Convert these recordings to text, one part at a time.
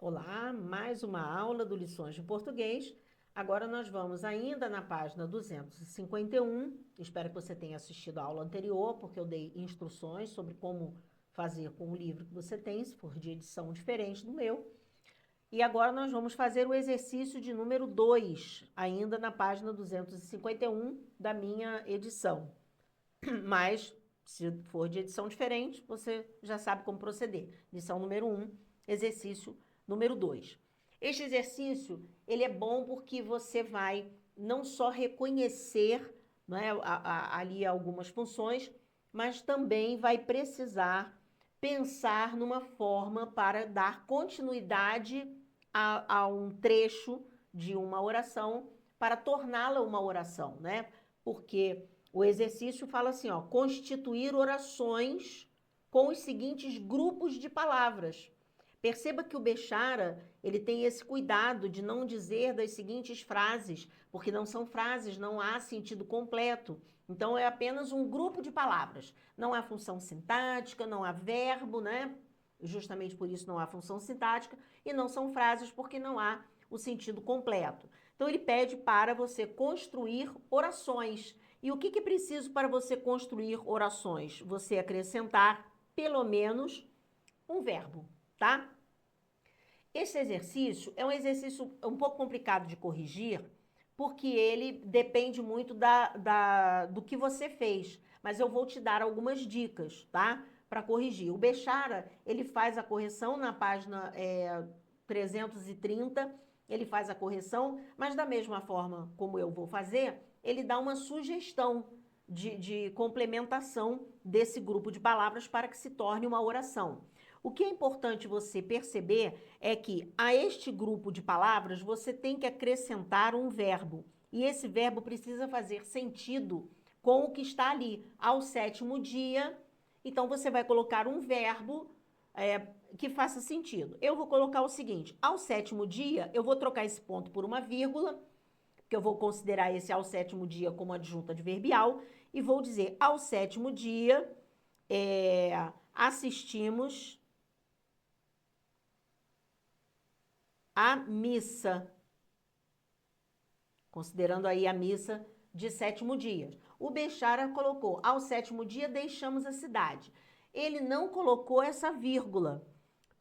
Olá, mais uma aula do Lições de Português. Agora nós vamos ainda na página 251. Espero que você tenha assistido a aula anterior, porque eu dei instruções sobre como fazer com o livro que você tem, se for de edição diferente do meu. E agora nós vamos fazer o exercício de número 2, ainda na página 251 da minha edição. Mas, se for de edição diferente, você já sabe como proceder. Lição número 1, exercício número 2. Este exercício, ele é bom porque você vai não só reconhecer, né, ali algumas funções, mas também vai precisar pensar numa forma para dar continuidade a um trecho de uma oração para torná-la uma oração, né? Porque o exercício fala assim, ó, constituir orações com os seguintes grupos de palavras. Perceba que o Bechara, ele tem esse cuidado de não dizer das seguintes frases, porque não são frases, não há sentido completo. Então, é apenas um grupo de palavras. Não há função sintática, não há verbo, né? Justamente por isso não há função sintática, e não são frases porque não há o sentido completo. Então, ele pede para você construir orações. E o que é preciso para você construir orações? Você acrescentar, pelo menos, um verbo, tá? Esse exercício é um exercício um pouco complicado de corrigir, porque ele depende muito do que você fez. Mas eu vou te dar algumas dicas, tá? Para corrigir. O Bechara, ele faz a correção na página 330, ele faz a correção, mas da mesma forma como eu vou fazer, ele dá uma sugestão de complementação desse grupo de palavras para que se torne uma oração. O que é importante você perceber é que a este grupo de palavras você tem que acrescentar um verbo. E esse verbo precisa fazer sentido com o que está ali. Ao sétimo dia, então você vai colocar um verbo que faça sentido. Eu vou colocar o seguinte: ao sétimo dia, eu vou trocar esse ponto por uma vírgula, que eu vou considerar esse ao sétimo dia como adjunta adverbial, e vou dizer: ao sétimo dia, assistimos a missa, considerando aí a missa de sétimo dia. O Bechara colocou, ao sétimo dia deixamos a cidade. Ele não colocou essa vírgula.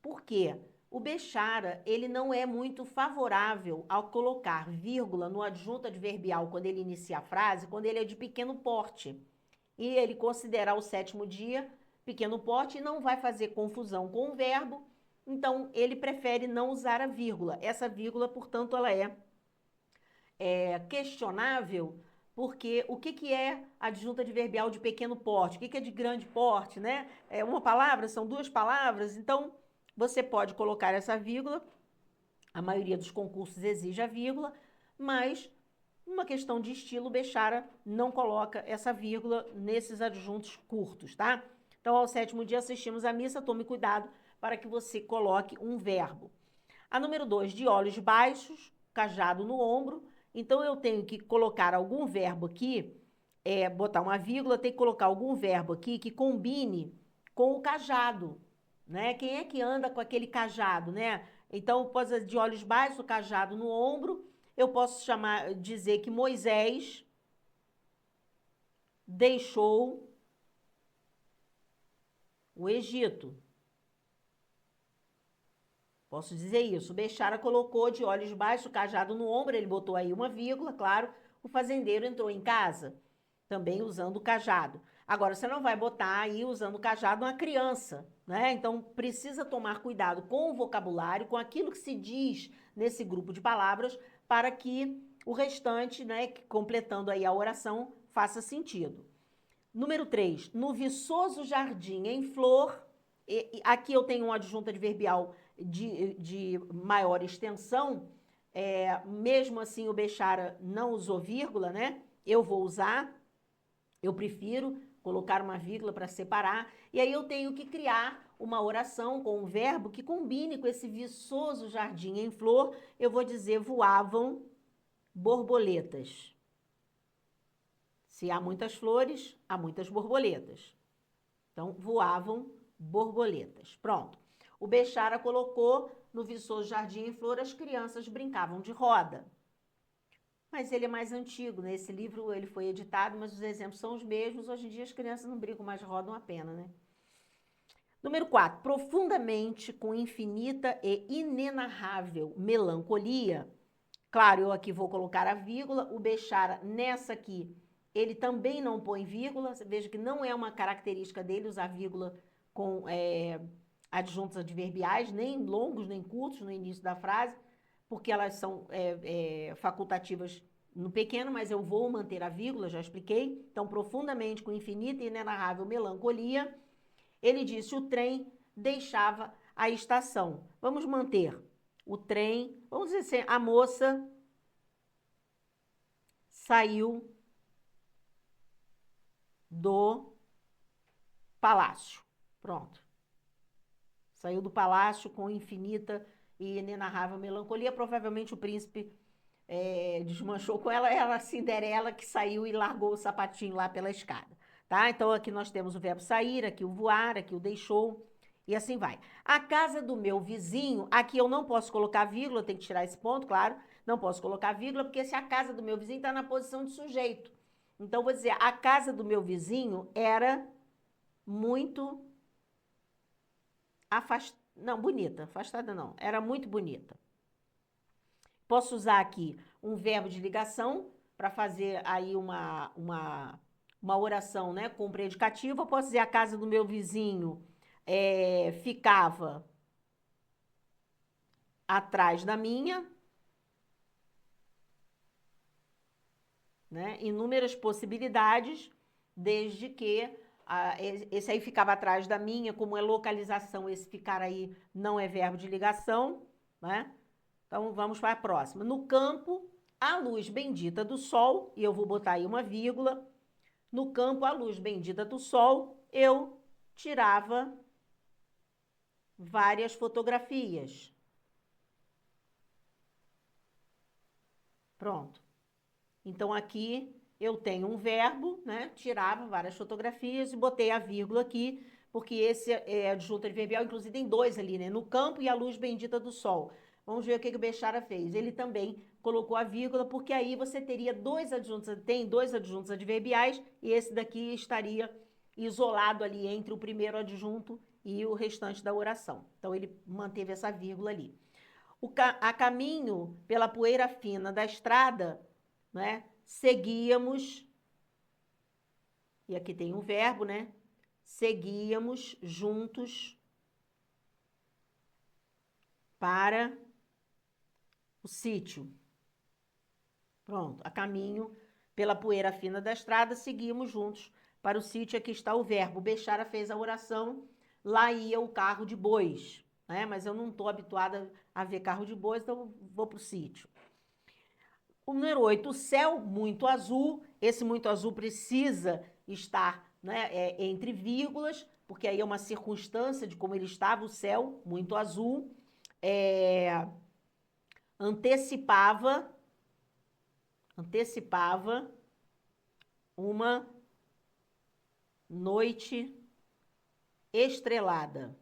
Por quê? O Bechara, ele não é muito favorável ao colocar vírgula no adjunto adverbial quando ele inicia a frase, quando ele é de pequeno porte. E ele considerar o sétimo dia pequeno porte e não vai fazer confusão com o verbo, então ele prefere não usar a vírgula. Essa vírgula, portanto, ela é questionável, porque o que é adjunta adverbial de pequeno porte? O que é de grande porte, né? É uma palavra, são duas palavras, então você pode colocar essa vírgula, a maioria dos concursos exige a vírgula, mas uma questão de estilo, Bechara não coloca essa vírgula nesses adjuntos curtos, tá? Então, ao sétimo dia assistimos à missa, tome cuidado para que você coloque um verbo. A número 2, de olhos baixos, cajado no ombro. Então, eu tenho que colocar algum verbo aqui, botar uma vírgula, tem que colocar algum verbo aqui que combine com o cajado, né? Quem é que anda com aquele cajado, né? Então, pode ser de olhos baixos, cajado no ombro. Eu posso dizer que Moisés deixou o Egito. Posso dizer isso. O Bechara colocou de olhos baixos, cajado no ombro, ele botou aí uma vírgula, claro. O fazendeiro entrou em casa, também usando o cajado. Agora, você não vai botar aí usando o cajado uma criança, né? Então, precisa tomar cuidado com o vocabulário, com aquilo que se diz nesse grupo de palavras, para que o restante, né, completando aí a oração, faça sentido. Número 3, no viçoso jardim em flor, aqui eu tenho um adjunto adverbial de maior extensão, mesmo assim o Bechara não usou vírgula, né? Eu vou usar, eu prefiro colocar uma vírgula para separar, e aí eu tenho que criar uma oração com um verbo que combine com esse viçoso jardim em flor, eu vou dizer voavam borboletas. Se há muitas flores, há muitas borboletas. Então, voavam borboletas. Pronto. O Bechara colocou no Viçoso Jardim em Flor, as crianças brincavam de roda. Mas ele é mais antigo, né? Esse livro ele foi editado, mas os exemplos são os mesmos. Hoje em dia as crianças não brincam mais de roda, uma pena, né? Número 4. Profundamente, com infinita e inenarrável melancolia. Claro, eu aqui vou colocar a vírgula. O Bechara, nessa aqui, ele também não põe vírgula. Você veja que não é uma característica dele usar vírgula com adjuntos adverbiais, nem longos, nem curtos no início da frase, porque elas são facultativas no pequeno, mas eu vou manter a vírgula, já expliquei. Então, profundamente, com infinita e inenarrável melancolia, ele disse: o trem deixava a estação. Vamos manter o trem, vamos dizer assim, a moça saiu do palácio. Pronto. Saiu do palácio com infinita e inenarrável melancolia. Provavelmente o príncipe desmanchou com ela. Era a Cinderela que saiu e largou o sapatinho lá pela escada. Tá? Então aqui nós temos o verbo sair, aqui o voar, aqui o deixou. E assim vai. A casa do meu vizinho, aqui eu não posso colocar vírgula, tem que tirar esse ponto, claro. Não posso colocar vírgula, porque se a casa do meu vizinho está na posição de sujeito. Então, vou dizer, a casa do meu vizinho era muito afastada. Não, bonita, afastada não. Era muito bonita. Posso usar aqui um verbo de ligação para fazer aí uma oração, né, com predicativo. Eu posso dizer, a casa do meu vizinho ficava atrás da minha, né? Inúmeras possibilidades, desde que esse aí ficava atrás da minha, como é localização, esse ficar aí não é verbo de ligação, né? Então, vamos para a próxima. No campo, a luz bendita do sol, e eu vou botar aí uma vírgula. No campo, a luz bendita do sol, eu tirava várias fotografias. Pronto. Então, aqui eu tenho um verbo, né? Tirava várias fotografias e botei a vírgula aqui, porque esse é adjunto adverbial, inclusive tem dois ali, né? No campo e a luz bendita do sol. Vamos ver o que o Bechara fez. Ele também colocou a vírgula, porque aí você teria tem dois adjuntos adverbiais, e esse daqui estaria isolado ali entre o primeiro adjunto e o restante da oração. Então, ele manteve essa vírgula ali. A caminho pela poeira fina da estrada, né, seguíamos, e aqui tem um verbo, né? Seguíamos juntos para o sítio. Pronto, a caminho pela poeira fina da estrada, seguimos juntos para o sítio. Aqui está o verbo. Bechara fez a oração, lá ia o carro de bois, né? Mas eu não estou habituada a ver carro de bois, então vou para o sítio. O número 8, o céu muito azul. Esse muito azul precisa estar, né, entre vírgulas, porque aí é uma circunstância de como ele estava, o céu muito azul. Antecipava uma noite estrelada.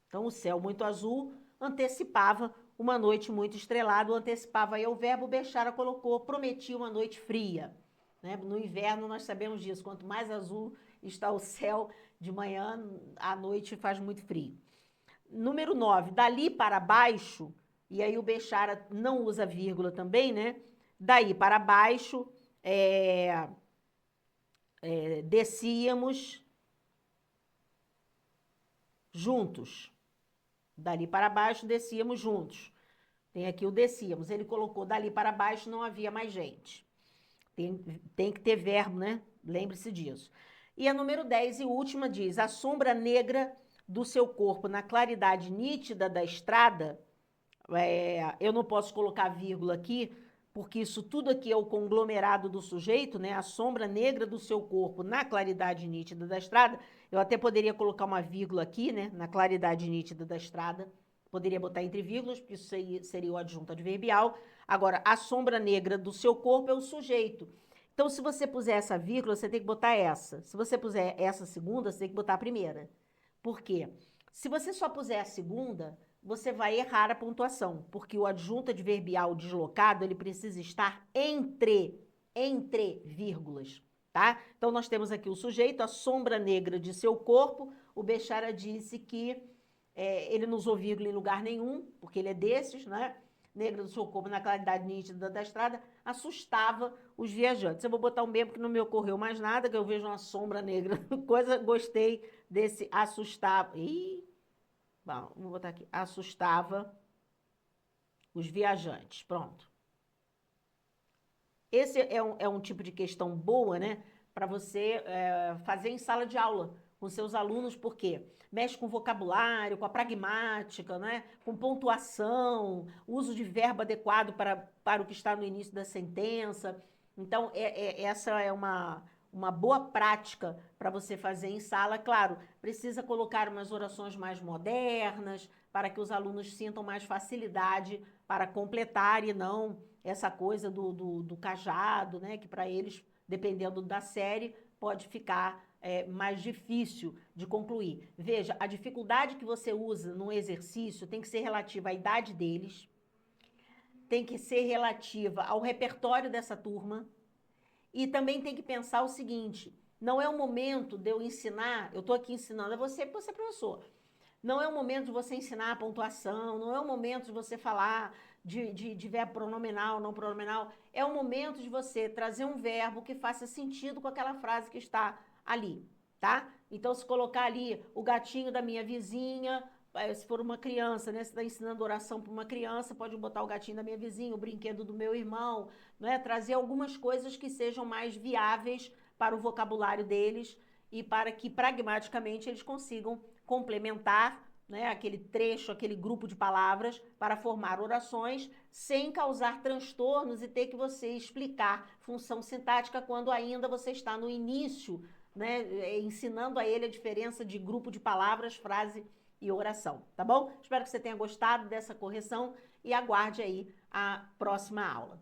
Então, o céu muito azul antecipava uma noite muito estrelada. Antecipava aí o verbo. Bechara colocou, prometia uma noite fria. Né? No inverno, nós sabemos disso. Quanto mais azul está o céu de manhã, à noite faz muito frio. Número 9, dali para baixo, e aí o Bechara não usa vírgula também, né? Daí para baixo, descíamos juntos. Dali para baixo, descíamos juntos. Tem aqui o descíamos. Ele colocou dali para baixo, não havia mais gente. Tem que ter verbo, né? Lembre-se disso. E a número 10 e última diz: a sombra negra do seu corpo na claridade nítida da estrada. Eu não posso colocar vírgula aqui, porque isso tudo aqui é o conglomerado do sujeito, né? A sombra negra do seu corpo na claridade nítida da estrada. Eu até poderia colocar uma vírgula aqui, né? Na claridade nítida da estrada. Poderia botar entre vírgulas, porque isso seria o adjunto adverbial. Agora, a sombra negra do seu corpo é o sujeito. Então, se você puser essa vírgula, você tem que botar essa. Se você puser essa segunda, você tem que botar a primeira. Por quê? Se você só puser a segunda, você vai errar a pontuação, porque o adjunto adverbial deslocado, ele precisa estar entre vírgulas, tá? Então, nós temos aqui o sujeito, a sombra negra de seu corpo. O Bechara disse que ele não usou vírgula em lugar nenhum, porque ele é desses, né? Negra do seu corpo na claridade nítida da estrada, assustava os viajantes. Eu vou botar um mesmo que não me ocorreu mais nada, que eu vejo uma sombra negra, coisa, gostei desse assustava. Ih, bom, vou botar aqui, assustava os viajantes, pronto. Esse é um tipo de questão boa, né, para você fazer em sala de aula com seus alunos, porque mexe com vocabulário, com a pragmática, né, com pontuação, uso de verbo adequado para o que está no início da sentença. Então, essa é uma boa prática para você fazer em sala. Claro, precisa colocar umas orações mais modernas, para que os alunos sintam mais facilidade para completar e não essa coisa do cajado, né? Que para eles, dependendo da série, pode ficar mais difícil de concluir. Veja, a dificuldade que você usa num exercício tem que ser relativa à idade deles, tem que ser relativa ao repertório dessa turma, e também tem que pensar o seguinte: não é o momento de eu ensinar, eu estou aqui ensinando a você, porque você é professor. Não é o momento de você ensinar a pontuação, não é o momento de você falar de verbo pronominal, não pronominal. É o momento de você trazer um verbo que faça sentido com aquela frase que está ali, tá? Então, se colocar ali o gatinho da minha vizinha, se for uma criança, né? Se está ensinando oração para uma criança, pode botar o gatinho da minha vizinha, o brinquedo do meu irmão, né? Trazer algumas coisas que sejam mais viáveis para o vocabulário deles e para que pragmaticamente eles consigam complementar, né, aquele trecho, aquele grupo de palavras para formar orações sem causar transtornos e ter que você explicar função sintática quando ainda você está no início, né, ensinando a ele a diferença de grupo de palavras, frase e oração, tá bom? Espero que você tenha gostado dessa correção e aguarde aí a próxima aula.